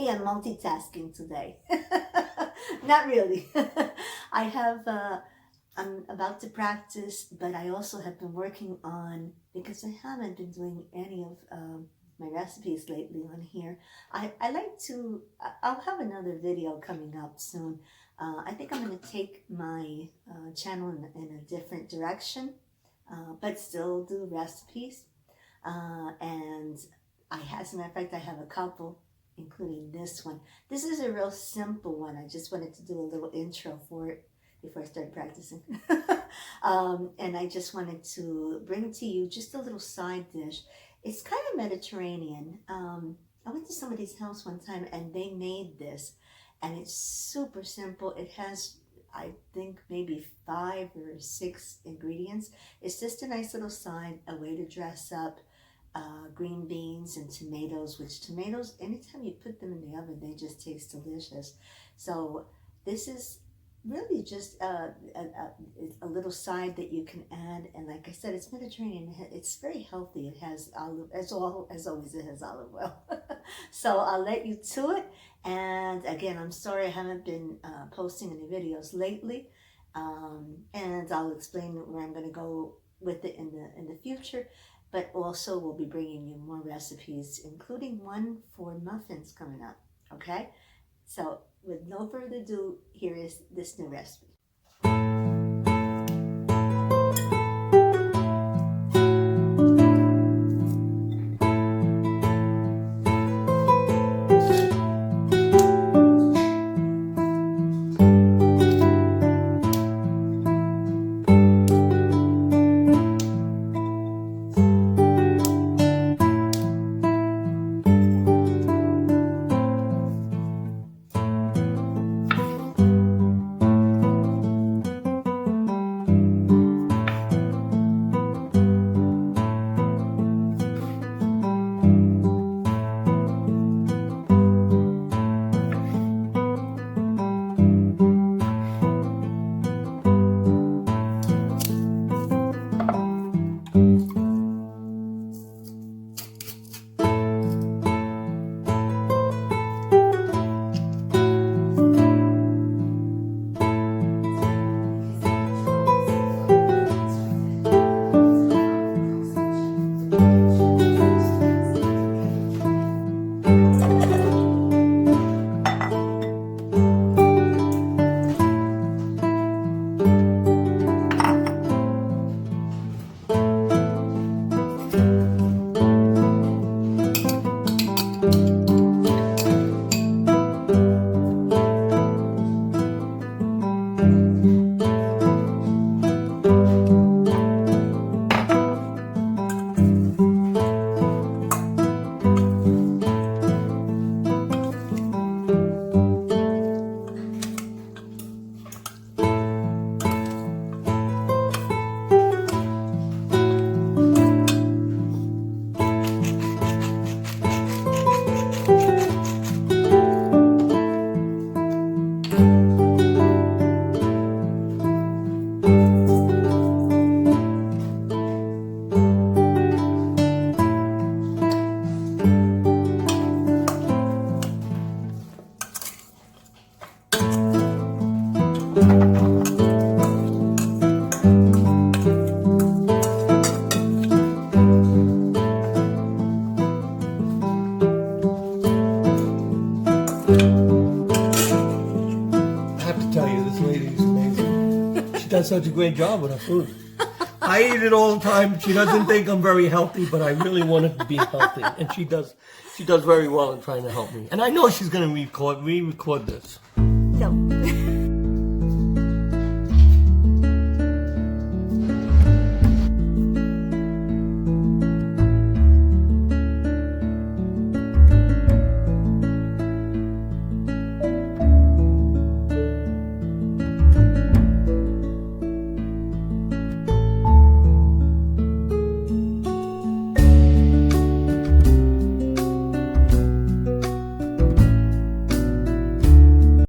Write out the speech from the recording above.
Hey, I'm multitasking today. Not really. I have, I'm about to practice, but I also have been working on, because I haven't been doing any of my recipes lately on here. I like to, I'll have another video coming up soon. I think I'm going to take my channel in a different direction, but still do recipes. And as a matter of fact, I have a couple, including this one. This is a real simple one. I just wanted to do a little intro for it before I started practicing. And I just wanted to bring to you just a little side dish. It's kind of Mediterranean. I went to somebody's house one time and they made this, and it's super simple. It has, I think, maybe 5 or 6 ingredients. It's just a nice little side, a way to dress up green beans and tomatoes, which tomatoes, anytime you put them in the oven, they just taste delicious. So this is really just a little side that you can add. And like I said, it's Mediterranean. It's very healthy. It has olive, as always, it has olive oil. So I'll let you to it. And again, I'm sorry I haven't been posting any videos lately. And I'll explain where I'm going to go with it in the future. But also we'll be bringing you more recipes, including one for muffins coming up, okay? So with no further ado, here is this new recipe. Does such a great job with her food. I eat it all the time. She doesn't think I'm very healthy, but I really want it to be healthy, and she does very well in trying to help me. And I know she's going to re-record this. So